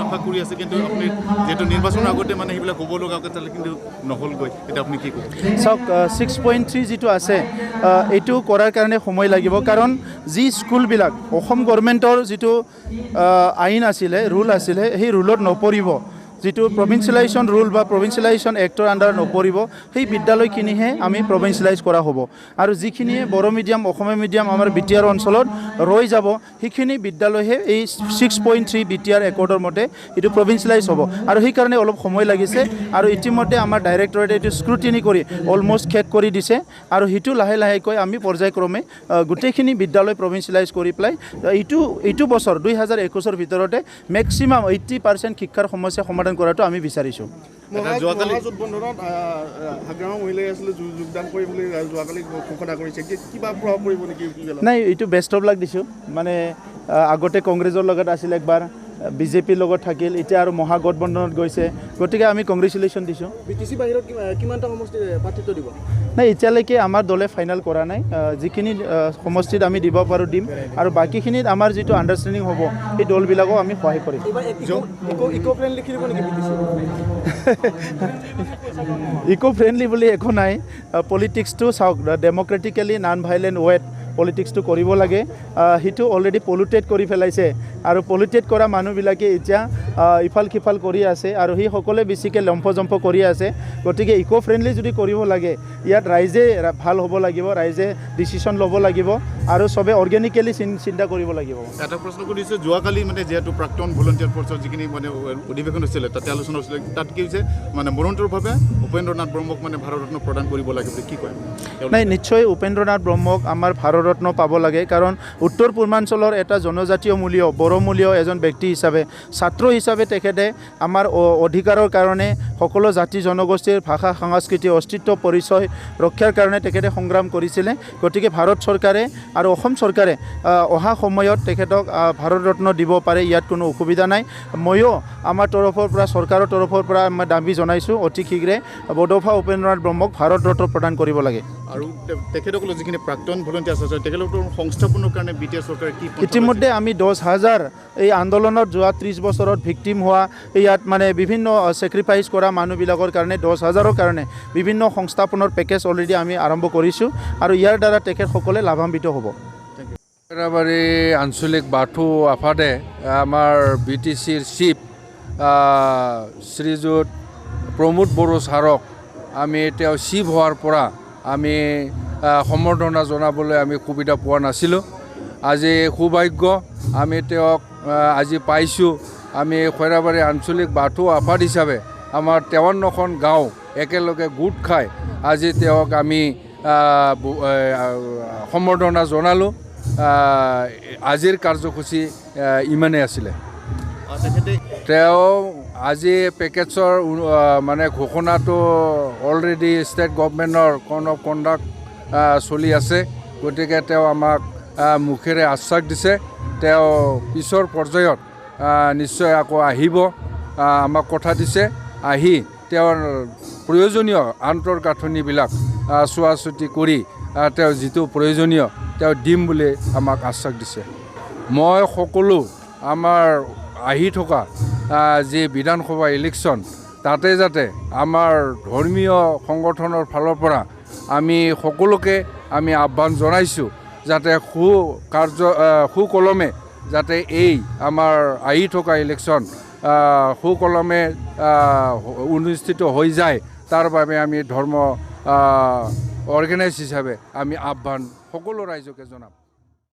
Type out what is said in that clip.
আশা কৰি আছে কিন্তু আপুনি যেহেতু নিৰ্বাচনৰ আগতে মানে সেইবিলাক হ'ব লগা কথা কিন্তু নহ'লগৈ এতিয়া আপুনি কি ক'ব চাওক 6.3 যিটো আছে এইটো কৰাৰ কাৰণে সময় লাগিব কাৰণ যি স্কুলবিলাক অসম গভৰ্ণমেণ্টৰ যিটো আইন আছিলে ৰুল আছিলে সেই ৰুলত নপৰিব যিটো প্ৰভিন্সিয়েলাইজেশ্যন ৰুল বা প্ৰভিন্সিয়েলাইজেশ্যন এক্টৰ আণ্ডাৰ নপৰিব সেই বিদ্যালয়খিনিহে আমি প্ৰভিন্সিয়েলাইজ কৰা হ'ব আৰু যিখিনিয়ে বড়ো মিডিয়াম অসমীয়া মিডিয়াম আমাৰ বিটিআৰ অঞ্চলত ৰৈ যাব সেইখিনি বিদ্যালয়হে এই 6.3 বিটিআৰ একৰ্ডৰ মতে এইটো প্ৰভিন্সিয়েলাইজ হ'ব আৰু সেইকাৰণে অলপ সময় লাগিছে আৰু ইতিমধ্যে আমাৰ ডাইৰেক্টৰেটে এইটো স্ক্ৰুটিনি কৰি অলমষ্ট শেষ কৰি দিছে আৰু সেইটো লাহে লাহেকৈ আমি পৰ্যায়ক্ৰমে গোটেইখিনি বিদ্যালয় প্ৰভিন্সিয়েলাইজ কৰি পেলাই এইটো বছৰ 2021ৰ ভিতৰতে মেক্সিমাম 80% শিক্ষাৰ সমস্যা সমাধান কৰাটো আমি বিচাৰিছোঁ নাই এইটো বেষ্ট অফ লাক দিছোঁ মানে আগতে কংগ্ৰেছৰ লগত আছিল একবাৰ বিজেপিৰ লগত থাকিল এতিয়া আৰু মহাগঠবন্ধনত গৈছে গতিকে আমি কংগ্ৰেচুলেশ্যন দিছোঁ বিটিচি বাহিৰত কিমানটা সমষ্টি প্ৰাৰ্থিত্ব দিব নাই এতিয়ালৈকে আমাৰ দলে ফাইনেল কৰা নাই যিখিনি সমষ্টিত আমি দিব পাৰোঁ দিম আৰু বাকীখিনিত আমাৰ যিটো আণ্ডাৰষ্টেণ্ডিং হ'ব সেই দলবিলাকো আমি সহায় কৰিম ইক' ফ্ৰেণ্ডলি বুলি একো নাই পলিটিক্সটো চাওক ডেম'ক্ৰেটিকেলি নন ভাইলেণ্ট ৱেত পলিটিক্সটো কৰিব লাগে সেইটো অলৰেডি পলিউটেড কৰি পেলাইছে আৰু পলিউটেড কৰা মানুহবিলাকে এতিয়া ইফাল সিফাল কৰি আছে আৰু সেই সকলোৱে বেছিকৈ লম্ফজম্ফ কৰি আছে গতিকে ইক' ফ্ৰেণ্ডলি যদি কৰিব লাগে ইয়াত ৰাইজে ভাল হ'ব লাগিব ৰাইজে ডিচিশ্যন ল'ব লাগিব আৰু চবে অৰ্গেনিকেলি চিন্তা কৰিব লাগিব এটা প্ৰশ্ন কৰিছে যোৱাকালি মানে যিহেতু প্ৰাক্তন ভলণ্টিয়াৰ ফৰ্চৰ যিখিনি মানে অধিৱেশন হৈছিলে তাতে আলোচনা হৈছিলে তাত কি হৈছে মানে মৰণোত্তৰভাৱে উপেন্দ্ৰনাথ ব্ৰহ্মক মানে ভাৰতৰত্ন প্ৰদান কৰিব লাগে বুলি কি কয় নাই নিশ্চয় উপেন্দ্ৰনাথ ব্ৰহ্মক আমাৰ ভাৰতৰত্ন পাব লাগে কাৰণ উত্তৰ পূৰ্বাঞ্চলৰ এটা জনজাতীয় মূলীয় বড়ো মূলীয় এজন ব্যক্তি হিচাপে ছাত্ৰ হিচাপে তেখেতে আমাৰ অধিকাৰৰ কাৰণে সকলো জাতি জনগোষ্ঠীৰ ভাষা সংস্কৃতি অস্তিত্ব পৰিচয় ৰক্ষাৰ কাৰণে তেখেতে সংগ্ৰাম কৰিছিলে গতিকে ভাৰত চৰকাৰে আৰু অসম চৰকাৰে অহা সময়ত তেখেতক ভাৰতৰত্ন দিব পাৰে ইয়াত কোনো অসুবিধা নাই ময়ো আমাৰ তৰফৰ পৰা চৰকাৰৰ তৰফৰ পৰা মই দাবী জনাইছোঁ অতি শীঘ্ৰে বডৌফা উপেন্দ্ৰনাথ ব্ৰহ্মক ভাৰতৰত্ন প্ৰদান কৰিব লাগে আৰু তেখেতসকলৰ যিখিনি প্ৰাক্তন ভলণ্টিয়াৰ্ছ আছে তেখেতলোকৰ সংস্থাপনৰ কাৰণে বিটিআৰ চৰকাৰে কি ইতিমধ্যে আমি 10,000 এই আন্দোলনত যোৱা 30 বছৰত ভিক্টিম হোৱা ইয়াত মানে বিভিন্ন ছেক্ৰিফাইচ কৰা মানুহবিলাকৰ কাৰণে 10,000ৰ কাৰণে বিভিন্ন সংস্থাপনৰ পেকেজ অলৰেডি আমি আৰম্ভ কৰিছোঁ আৰু ইয়াৰ দ্বাৰা তেখেতসকলে লাভান্বিত হ'ব খৈৰাবাৰী আঞ্চলিক বাথৌ আফাদে আমাৰ বিটিচিৰ চিফ শ্ৰীযুত প্ৰমোদ বড়ো ছাৰক আমি তেওঁ চিফ হোৱাৰ পৰা আমি সম্বৰ্ধনা জনাবলৈ আমি সুবিধা পোৱা নাছিলোঁ আজি সৌভাগ্য আমি তেওঁক আজি পাইছোঁ আমি খৈৰাবাৰী আঞ্চলিক বাথৌ আফাদ হিচাপে আমাৰ 53খন গাঁও একেলগে গোট খাই আজি তেওঁক আমি সম্বৰ্ধনা জনালোঁ আজিৰ কাৰ্যসূচী ইমানেই আছিলে তেওঁ আজি পেকেজৰ মানে ঘোষণাটো অলৰেডি ষ্টেট গভৰ্ণমেণ্টৰ কৰ্ণ অফ কণ্ডাক্ট চলি আছে গতিকে তেওঁ আমাক মুখেৰে আশ্বাস দিছে তেওঁ পিছৰ পৰ্যায়ত নিশ্চয় আকৌ আহিব আমাক কথা দিছে আহি তেওঁৰ প্ৰয়োজনীয় আন্তঃগাঁথনিবিলাক চোৱা চিতি কৰি তেওঁ যিটো প্ৰয়োজনীয় তেওঁ দিম বুলি আমাক আশ্বাস দিছে মই সকলো আমাৰ আহি থকা যি বিধানসভা ইলেকশ্যন তাতে যাতে আমাৰ ধৰ্মীয় সংগঠনৰ ফালৰ পৰা আমি সকলোকে আমি আহ্বান জনাইছোঁ যাতে সুকলমে যাতে এই আমাৰ আহি থকা ইলেকশ্যন সুকলমে অনুষ্ঠিত হৈ যায় তাৰ বাবে আমি ধৰ্ম অৰ্গেনাইজ হিচাপে আমি আহ্বান সকলো ৰাইজকে জনাম